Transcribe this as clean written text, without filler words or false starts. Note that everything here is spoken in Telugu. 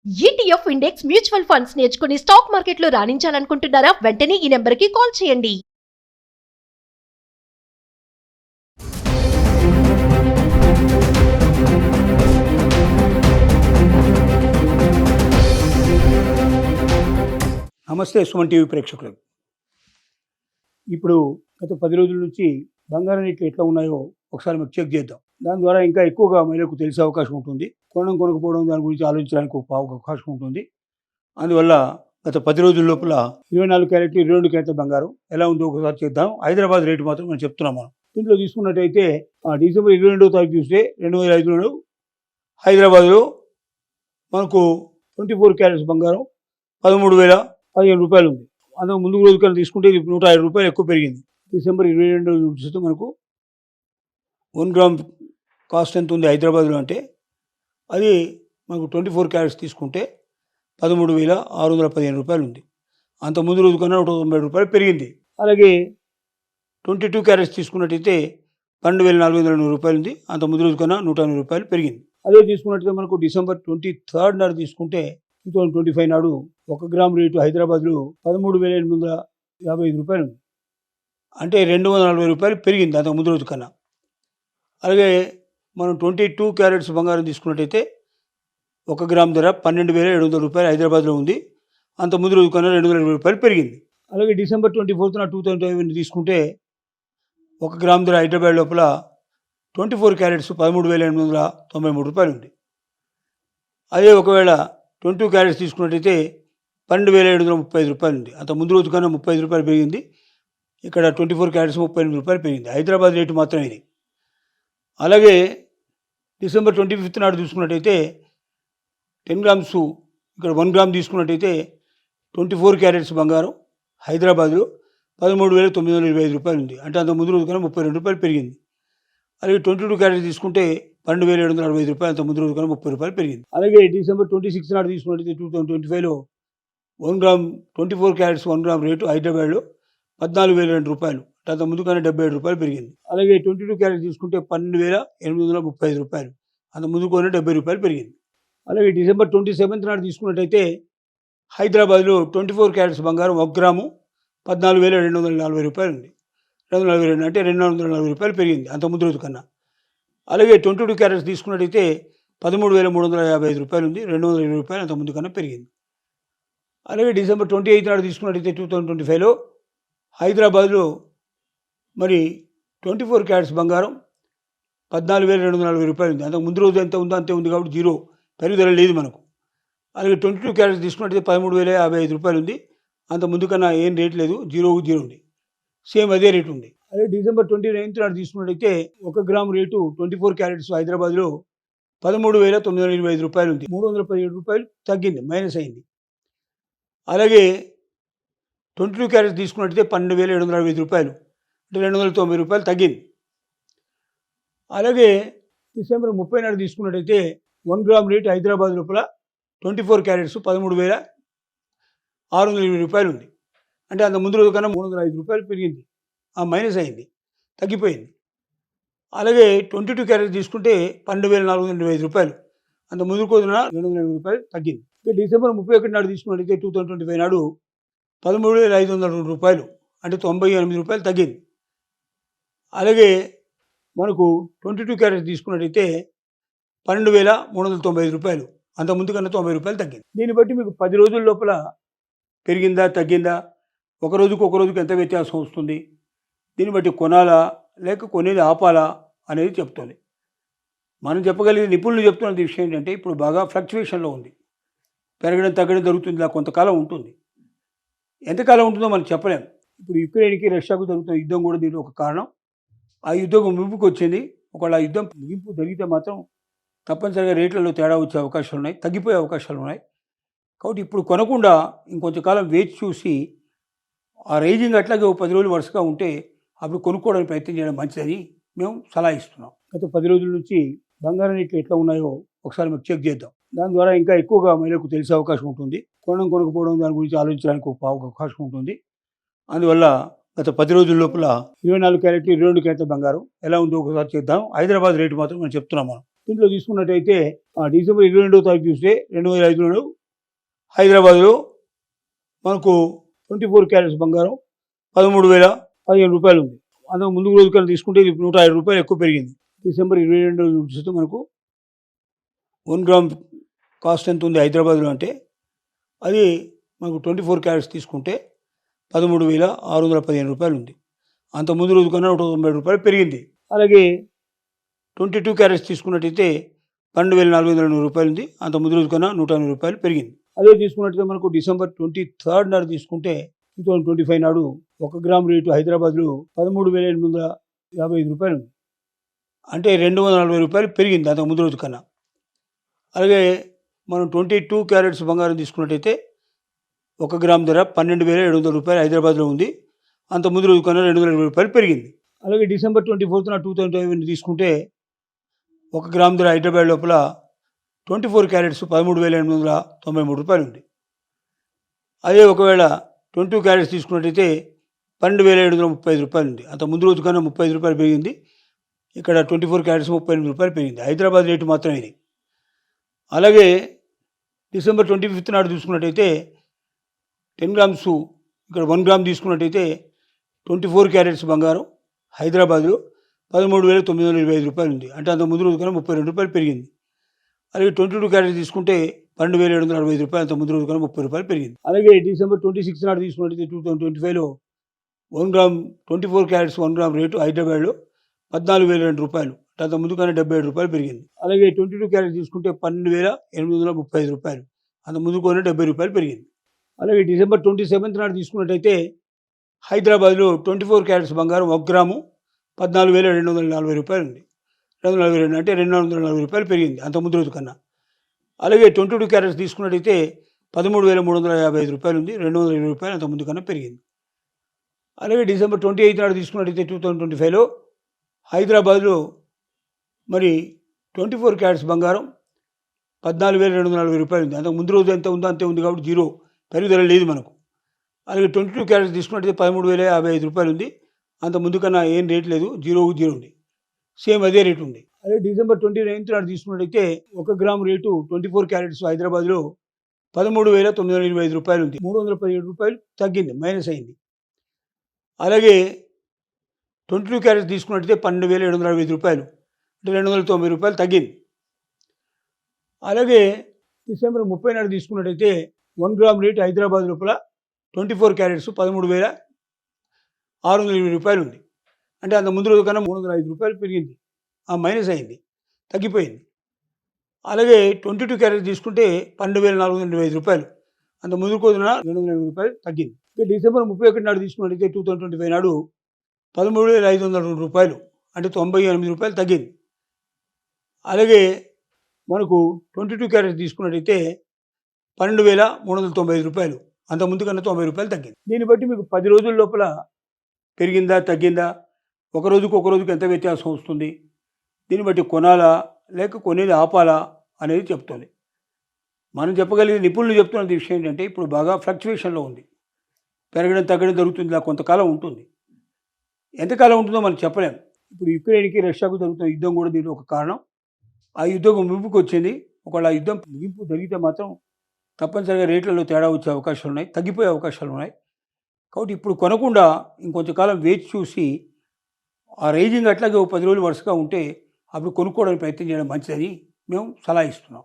ఈటీఎఫ్ ఇండెక్స్ మ్యూచువల్ ఫండ్స్ నేర్చుకుని స్టాక్ మార్కెట్లో రాణించాలనుకుంటున్నారా? వెంటనే ఈ నెంబర్కి కాల్ చేయండి. నమస్తే సుమన్ టీవీ ప్రేక్షకులకు. ఇప్పుడు గత 10 రోజుల నుంచి బంగారం రేట్లు ఎట్లా ఉన్నాయో ఒకసారి మనం చెక్ చేద్దాం. దాని ద్వారా ఇంకా ఎక్కువగా మహిళలకు తెలిసే అవకాశం ఉంటుంది. కొనకపోవడం దాని గురించి ఆలోచించడానికి ఒక అవకాశం ఉంటుంది. అందువల్ల గత 10 రోజుల లోపల 24 క్యారెట్లు 22 క్యారెట్ల బంగారం ఎలా ఉందో ఒకసారి చేద్దాం. హైదరాబాద్ రేటు మాత్రం మనం చెప్తున్నాం. మనం దీంట్లో తీసుకున్నట్టయితే డిసెంబర్ 22వ తారీఖు చూస్తే 2005లో హైదరాబాద్లో మనకు 24 క్యారెట్స్ బంగారం 13,015 రూపాయలు ఉంది. అందులో ముందు రోజు కన్నా తీసుకుంటే ఇది 105 రూపాయలు ఎక్కువ పెరిగింది. డిసెంబర్ 22 చూస్తే మనకు 1 గ్రామ్ కాస్ట్ ఎంత ఉంది హైదరాబాద్లో అంటే అది మనకు 24 క్యారెట్స్ తీసుకుంటే 13,615 రూపాయలు ఉంది. అంత ముందు రోజు కన్నా 190 రూపాయలు పెరిగింది. అలాగే 22 క్యారెట్స్ తీసుకున్నట్టయితే 12,420 రూపాయలు ఉంది. అంత ముందు రోజు కన్నా 180 రూపాయలు పెరిగింది. అదే తీసుకున్నట్టయితే మనకు డిసెంబర్ 23 నాడు తీసుకుంటే 2025 నాడు 1 గ్రామ్ రేటు హైదరాబాద్లో 13,855 రూపాయలు ఉంది. అంటే 240 రూపాయలు పెరిగింది అంత ముందు రోజు కన్నా. అలాగే మనం 22 క్యారెట్స్ బంగారం తీసుకున్నట్టయితే 1 గ్రామ్ ధర 12,700 రూపాయలు హైదరాబాద్లో ఉంది. అంత ముందు రోజు కన్నా 220 రూపాయలు పెరిగింది. అలాగే డిసెంబర్ 24 2025 తీసుకుంటే 1 గ్రామ్ ధర హైదరాబాద్ లోపల 24 క్యారెట్స్ 13,893 రూపాయలు ఉంది. అదే ఒకవేళ 22 క్యారెట్స్ తీసుకున్నట్టయితే 12,735 రూపాయలు ఉంది. అంత ముందు రోజు కన్నా 35 రూపాయలు పెరిగింది. ఇక్కడ 24 క్యారెట్స్ 38 రూపాయలు పెరిగింది. హైదరాబాద్ రేటు మాత్రం ఇది. అలాగే డిసెంబర్ 25 నాడు చూసుకున్నట్టయితే 10 గ్రామ్స్ ఇక్కడ 1 గ్రామ్ తీసుకున్నట్టయితే 24 క్యారెట్స్ బంగారం హైదరాబాద్లో 13,925 రూపాయలు ఉంది. అంటే అంత ముందు రోజు కన్నా 32 రూపాయలు పెరిగింది. అలాగే 22 క్యారెట్స్ తీసుకుంటే 12,765 రూపాయలు, అంత ముందు రోజు కన్నా 30 రూపాయలు పెరిగింది. అలాగే డిసెంబర్ 26 నాడు తీసుకున్నట్టయితే 2025లో 1 గ్రామ్ 24 క్యారెట్స్ 1 గ్రామ్ రేటు హైదరాబాద్లో 14,002 రూపాయలు, అంత ముందు కన్నా 77 రూపాయలు పెరిగింది. అలాగే 22 క్యారెట్స్ తీసుకుంటే 12,835 రూపాయలు, అంత ముందు కన్నా 70 రూపాయలు పెరిగింది. అలాగే డిసెంబర్ 27 నాడు తీసుకున్నట్టయితే హైదరాబాద్లో 24 క్యారెట్స్ బంగారం 1 గ్రాము 14,240 రూపాయలు ఉంది. 242 అంటే 240 రూపాయలు పెరిగింది అంత ముందు రోజు కన్నా. అలాగే 22 క్యారెట్స్ తీసుకున్నట్టయితే 13,355 రూపాయలు ఉంది. 220 రూపాయలు అంత ముందు కన్నా పెరిగింది. అలాగే డిసెంబర్ 28 నాడు తీసుకున్నట్టయితే 2025లో హైదరాబాద్లో మరి 24 క్యారెట్స్ బంగారం 14,240 రూపాయలు ఉంది. అంతకు ముందు రోజు ఎంత ఉందో అంతే ఉంది కాబట్టి జీరో పెరుగుదల లేదు మనకు. అలాగే 22 క్యారెట్స్ తీసుకున్నట్టయితే 13,055 రూపాయలు ఉంది. అంత ముందు కన్నా ఏం రేట్ లేదు, జీరో ఉంది. సేమ్ అదే రేటు ఉంది. అదే డిసెంబర్ 29 నాడు తీసుకున్నట్టయితే 1 గ్రామ్ రేటు 24 క్యారెట్స్ హైదరాబాద్లో 13,925 రూపాయలు ఉంది. 317 రూపాయలు తగ్గింది, మైనస్ అయింది. అలాగే 22 క్యారెట్స్ తీసుకున్నట్టయితే 12,765 రూపాయలు, అంటే 290 రూపాయలు తగ్గింది. అలాగే డిసెంబర్ 30 నాడు తీసుకున్నట్టయితే 1 గ్రామ్ రేటు హైదరాబాద్ లోపల 24 క్యారెట్స్ 13,620 రూపాయలు ఉంది. అంటే అంత ముందు రోజు కన్నా 305 రూపాయలు పెరిగింది, మైనస్ అయింది, తగ్గిపోయింది. అలాగే 22 క్యారెట్స్ తీసుకుంటే 12,425 రూపాయలు, అంత ముందు రోజున 280 రూపాయలు తగ్గింది. డిసెంబర్ 31 నాడు తీసుకున్నట్టయితే 2025 నాడు 13,502 రూపాయలు, అంటే 98 రూపాయలు తగ్గింది. అలాగే మనకు 22 క్యారెట్స్ తీసుకున్నట్టయితే 12,395 రూపాయలు, అంత ముందు కన్నా 90 రూపాయలు తగ్గింది. దీన్ని బట్టి మీకు 10 రోజుల లోపల పెరిగిందా తగ్గిందా, ఒక రోజుకు ఎంత వ్యత్యాసం వస్తుంది, దీన్ని బట్టి కొనాలా లేక కొనేది ఆపాలా అనేది చెప్తుంది. మనం చెప్పగలిగే నిపుణులు చెప్తున్న విషయం ఏంటంటే ఇప్పుడు బాగా ఫ్లక్చువేషన్లో ఉంది. పెరగడం తగ్గడం జరుగుతుంది, ఇలా కొంతకాలం ఉంటుంది. ఎంతకాలం ఉంటుందో మనం చెప్పలేం. ఇప్పుడు యుక్రెయిన్కి రష్యాకు జరుగుతున్న యుద్ధం కూడా దీంట్లో ఒక కారణం. ఆ యుద్ధం ముగింపుకు వచ్చింది. ఒకవేళ ఆ యుద్ధం ముగింపు జరిగితే మాత్రం తప్పనిసరిగా రేట్లలో తేడా వచ్చే అవకాశాలు ఉన్నాయి, తగ్గిపోయే అవకాశాలు ఉన్నాయి. కాబట్టి ఇప్పుడు కొనకుండా ఇంకొంచెం కాలం వేచి చూసి ఆ రైజింగ్ అట్లాగే 10 రోజులు వరుసగా ఉంటే అప్పుడు కొనుక్కోవడానికి ప్రయత్నం చేయడం మంచిదని మేము సలహా ఇస్తున్నాం. గత 10 రోజుల నుంచి బంగారం రేట్లు ఎట్లా ఉన్నాయో ఒకసారి మేము చెక్ చేద్దాం. దాని ద్వారా ఇంకా ఎక్కువగా మహిళలకు తెలిసే అవకాశం ఉంటుంది. కొనకపోవడం దాని గురించి ఆలోచించడానికి ఒక అవకాశం ఉంటుంది. అందువల్ల గత 10 రోజుల లోపల 24 క్యారెట్లు 22 క్యారెట్ల బంగారం ఎలా ఉందో ఒకసారి చేద్దాం. హైదరాబాద్ రేటు మాత్రం మనం చెప్తున్నాం. మనం దీంట్లో తీసుకున్నట్టయితే డిసెంబర్ 22వ తారీఖు చూస్తే 2005లో హైదరాబాద్లో మనకు 24 క్యారెట్స్ బంగారం 13,015 రూపాయలు ఉంది. అంతకు ముందు రోజు కన్నా తీసుకుంటే ఇది 105 రూపాయలు ఎక్కువ పెరిగింది. డిసెంబర్ 22 చూస్తే మనకు 1 గ్రామ్ కాస్ట్ ఎంత ఉంది హైదరాబాద్లో అంటే అది మనకు 24 క్యారెట్స్ తీసుకుంటే 13,615 రూపాయలు ఉంది. అంత ముందు రోజు కన్నా 190 రూపాయలు పెరిగింది. అలాగే 22 క్యారెట్స్ తీసుకున్నట్టయితే 12,420 రూపాయలు ఉంది. అంత ముందు రోజు కన్నా 180 రూపాయలు పెరిగింది. అదే తీసుకున్నట్టయితే మనకు డిసెంబర్ 23 నాడు తీసుకుంటే 2025 నాడు 1 గ్రామ్ రేటు హైదరాబాద్లో 13,855 రూపాయలు ఉంది. అంటే 240 రూపాయలు పెరిగింది అంత ముందు రోజు కన్నా. అలాగే మనం 22 క్యారెట్స్ బంగారం తీసుకున్నట్టయితే 1 గ్రామ్ ధర 12,700 రూపాయలు హైదరాబాద్లో ఉంది. అంత ముందు రోజు కన్నా 220 రూపాయలు పెరిగింది. అలాగే డిసెంబర్ 24 నాడు 2025 తీసుకుంటే 1 గ్రామ్ ధర హైదరాబాద్ లోపల 24 క్యారెట్స్ 13,893 రూపాయలు ఉంది. అదే ఒకవేళ 22 క్యారెట్స్ తీసుకున్నట్టయితే 12,735 రూపాయలు ఉంది. అంత ముందు రోజు కన్నా 35 రూపాయలు పెరిగింది. ఇక్కడ 24 క్యారెట్స్ 38 రూపాయలు పెరిగింది. హైదరాబాద్ రేటు మాత్రమే ఇది. అలాగే డిసెంబర్ 25 నాడు చూసుకున్నట్టయితే 10 గ్రామ్స్ ఇక్కడ 1 గ్రామ్ తీసుకున్నట్టయితే 24 క్యారెట్స్ బంగారం హైదరాబాద్లో 13,925 రూపాయలు ఉంది. అంటే అంత ముందు రోజు కన్నా 32 రూపాయలు పెరిగింది. అలాగే 22 క్యారెట్స్ తీసుకుంటే 12,765 రూపాయలు, అంత ముందు రోజు కన్నా 30 రూపాయలు పెరిగింది. అలాగే డిసెంబర్ 26 నాడు తీసుకున్నట్టయితే 2025లో 1 గ్రామ్ 24 క్యారెట్స్ 1 గ్రామ్ రేటు హైదరాబాద్లో 14,002 రూపాయలు, అంటే అంత ముందు కన్నా 77 రూపాయలు పెరిగింది. అలాగే 22 క్యారెట్స్ తీసుకుంటే 12,835 రూపాయలు, అంత ముందు కన్నా 70 రూపాయలు పెరిగింది. అలాగే డిసెంబర్ 27 నాడు తీసుకున్నట్టయితే హైదరాబాద్లో 24 క్యారెట్స్ బంగారం 1 గ్రాము 14,240 రూపాయలు ఉంది. 242 అంటే 240 రూపాయలు పెరిగింది అంత ముందు రోజు కన్నా. అలాగే 22 క్యారెట్స్ తీసుకున్నట్టయితే 13,355 రూపాయలు ఉంది. 220 రూపాయలు అంత ముందు కన్నా పెరిగింది. అలాగే డిసెంబర్ 28 నాడు తీసుకున్నట్టయితే 2025లో హైదరాబాద్లో మరి 24 క్యారెట్స్ బంగారం 14,240 రూపాయలు ఉంది. అంతకు ముందు రోజు ఎంత ఉందో అంతే ఉంది కాబట్టి జీరో పెరుగుదల లేదు మనకు. అలాగే 22 క్యారెట్స్ తీసుకున్నట్టయితే 13,055 రూపాయలు ఉంది. అంత ముందు కన్నా ఏం రేట్ లేదు, జీరో ఉంది, సేమ్ అదే రేటు ఉంది. అదే డిసెంబర్ 29 నాడు తీసుకున్నట్టయితే 1 గ్రామ్ రేటు 24 క్యారెట్స్ హైదరాబాద్లో 13,925 రూపాయలు ఉంది. 317 రూపాయలు తగ్గింది, మైనస్ అయింది. అలాగే 22 క్యారెట్స్ తీసుకున్నట్టయితే 12,765 రూపాయలు, అంటే 290 రూపాయలు తగ్గింది. అలాగే డిసెంబర్ 30 నాడు తీసుకున్నట్టయితే 1 గ్రామ్ రేటు హైదరాబాద్ లోపల 24 క్యారెట్స్ 13,620 రూపాయలు ఉంది. అంటే అంత ముందు రోజు కన్నా 305 రూపాయలు పెరిగింది, మైనస్ అయింది, తగ్గిపోయింది. అలాగే 22 క్యారెట్స్ తీసుకుంటే 12,425 రూపాయలు, అంత ముందు రోజున 280 రూపాయలు తగ్గింది. డిసెంబర్ 31 నాడు తీసుకున్నట్టయితే 2025 నాడు 13,502 రూపాయలు, అంటే 98 రూపాయలు తగ్గింది. అలాగే మనకు 22 క్యారెట్స్ తీసుకున్నట్టయితే 12,395 రూపాయలు, అంత ముందు కన్నా 90 రూపాయలు తగ్గింది. దీన్ని బట్టి మీకు 10 రోజుల లోపల పెరిగిందా తగ్గిందా, ఒక రోజుకి ఎంత వ్యత్యాసం వస్తుంది, దీన్ని బట్టి కొనాలా లేక కొనేది ఆపాలా అనేది చెప్తుంది. మనం చెప్పగలిగే నిపుణులు చెప్తున్న విషయం ఏంటంటే ఇప్పుడు బాగా ఫ్లక్చువేషన్లో ఉంది, పెరగడం తగ్గడం జరుగుతుంది, ఇలా కొంతకాలం ఉంటుంది. ఎంతకాలం ఉంటుందో మనం చెప్పలేం. ఇప్పుడు యుక్రెయిన్కి రష్యాకు జరుగుతున్న యుద్ధం కూడా దీనికి ఒక కారణం. ఆ యుద్ధం ముగింపుకు వచ్చింది. ఒకవేళ ఆ యుద్ధం ముగింపు జరిగితే మాత్రం తప్పనిసరిగా రేట్లలో తేడా వచ్చే అవకాశాలు ఉన్నాయి, తగ్గిపోయే అవకాశాలు ఉన్నాయి. కాబట్టి ఇప్పుడు కొనకుండా ఇంకొంచెంకాలం వేచి చూసి ఆ రైజింగ్ అట్లాగే 10 రోజులు వరుసగా ఉంటే అప్పుడు కొనుక్కోవడానికి ప్రయత్నం చేయడం మంచిదని మేము సలహా ఇస్తున్నాం.